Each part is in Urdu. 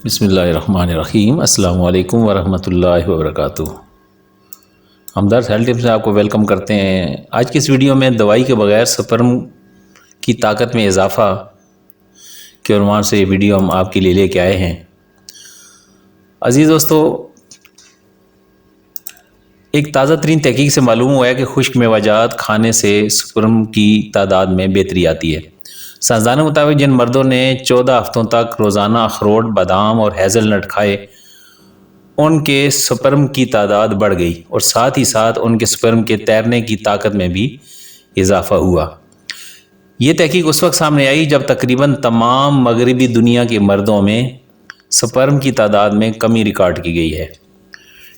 بسم اللہ الرحمن الرحیم۔ السلام علیکم ورحمۃ اللہ وبرکاتہ۔ ہمدرد ہیلتھ ٹپ سے آپ کو ویلکم کرتے ہیں۔ آج کی اس ویڈیو میں دوائی کے بغیر سپرم کی طاقت میں اضافہ کے عنوان سے یہ ویڈیو ہم آپ کے لیے لے کے آئے ہیں۔ عزیز دوستو، ایک تازہ ترین تحقیق سے معلوم ہوا ہے کہ خشک میوہ جات کھانے سے سپرم کی تعداد میں بہتری آتی ہے۔ سائنسدانوں کے مطابق جن مردوں نے 14 ہفتوں تک روزانہ اخروٹ، بادام اور ہیزل نٹ کھائے، ان کے سپرم کی تعداد بڑھ گئی اور ساتھ ہی ساتھ ان کے سپرم کے تیرنے کی طاقت میں بھی اضافہ ہوا۔ یہ تحقیق اس وقت سامنے آئی جب تقریباً تمام مغربی دنیا کے مردوں میں سپرم کی تعداد میں کمی ریکارڈ کی گئی ہے،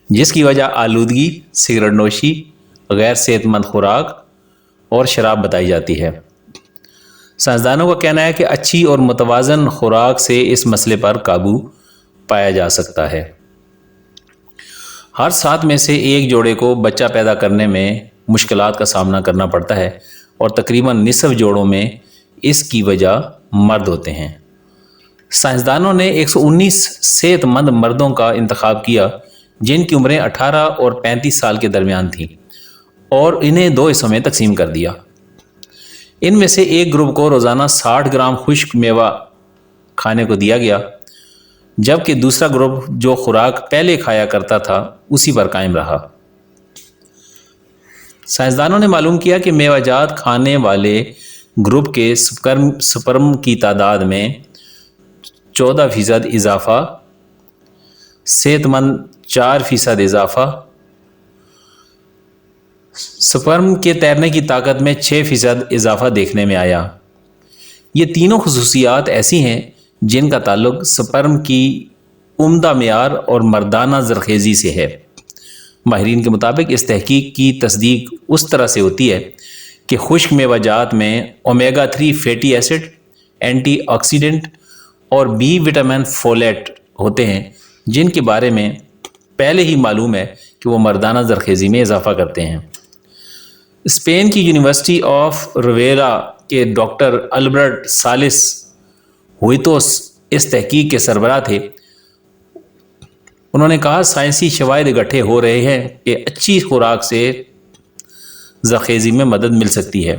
جس کی وجہ آلودگی، سگریٹ نوشی، غیر صحت مند خوراک اور شراب بتائی جاتی ہے۔ سائنسدانوں کا کہنا ہے کہ اچھی اور متوازن خوراک سے اس مسئلے پر قابو پایا جا سکتا ہے۔ ہر 7 میں سے ایک جوڑے کو بچہ پیدا کرنے میں مشکلات کا سامنا کرنا پڑتا ہے اور تقریباً نصف جوڑوں میں اس کی وجہ مرد ہوتے ہیں۔ سائنسدانوں نے 119 صحت مند مردوں کا انتخاب کیا جن کی عمریں 18 اور 35 سال کے درمیان تھیں اور انہیں 2 حصوں میں تقسیم کر دیا۔ ان میں سے ایک گروپ کو روزانہ 60 گرام خشک میوہ کھانے کو دیا گیا، جبکہ دوسرا گروپ جو خوراک پہلے کھایا کرتا تھا اسی پر قائم رہا۔ سائنسدانوں نے معلوم کیا کہ میوہ جات کھانے والے گروپ کے سپرم کی تعداد میں 14% اضافہ، صحت مند 4% اضافہ، سپرم کے تیرنے کی طاقت میں 6% اضافہ دیکھنے میں آیا۔ یہ تینوں خصوصیات ایسی ہیں جن کا تعلق سپرم کی عمدہ معیار اور مردانہ زرخیزی سے ہے۔ ماہرین کے مطابق اس تحقیق کی تصدیق اس طرح سے ہوتی ہے کہ خشک میوہ جات میں omega 3 fatty acid, antioxidant اور بی وٹامن فولیٹ ہوتے ہیں جن کے بارے میں پہلے ہی معلوم ہے کہ وہ مردانہ زرخیزی میں اضافہ کرتے ہیں۔ اسپین کی یونیورسٹی آف رویرا کے ڈاکٹر البرٹ سالس ہوئیتوس اس تحقیق کے سربراہ تھے۔ انہوں نے کہا سائنسی شواہد اکٹھے ہو رہے ہیں کہ اچھی خوراک سے زرخیزی میں مدد مل سکتی ہے۔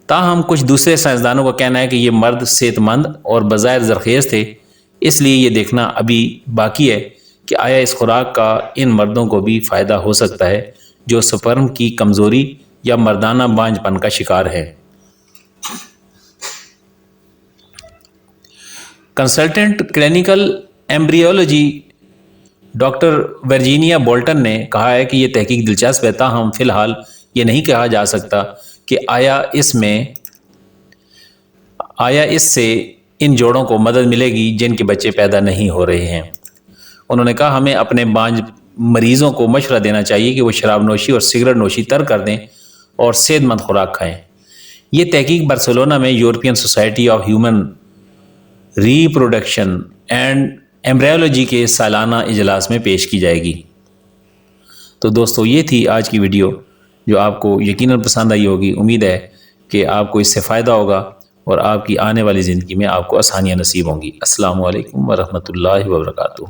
تاہم کچھ دوسرے سائنسدانوں کا کہنا ہے کہ یہ مرد صحت مند اور بظاہر زرخیز تھے، اس لیے یہ دیکھنا ابھی باقی ہے کہ آیا اس خوراک کا ان مردوں کو بھی فائدہ ہو سکتا ہے جو سپرم کی کمزوری یا مردانہ بانجھ پن کا شکار ہے۔ Consultant clinical embryology doctor Virginia Bolton نے کہا ہے کہ یہ تحقیق دلچسپ ہے، تاہم فی الحال یہ نہیں کہا جا سکتا کہ آیا اس سے ان جوڑوں کو مدد ملے گی جن کے بچے پیدا نہیں ہو رہے ہیں۔ انہوں نے کہا ہمیں اپنے بانجھ مریضوں کو مشورہ دینا چاہیے کہ وہ شراب نوشی اور سگریٹ نوشی ترک کر دیں اور صحت مند خوراک کھائیں۔ یہ تحقیق برسلونا میں European society of human reproduction and embryology کے سالانہ اجلاس میں پیش کی جائے گی۔ تو دوستو، یہ تھی آج کی ویڈیو جو آپ کو یقیناً پسند آئی ہوگی۔ امید ہے کہ آپ کو اس سے فائدہ ہوگا اور آپ کی آنے والی زندگی میں آپ کو آسانیاں نصیب ہوں گی۔ السلام علیکم ورحمۃ اللہ وبرکاتہ۔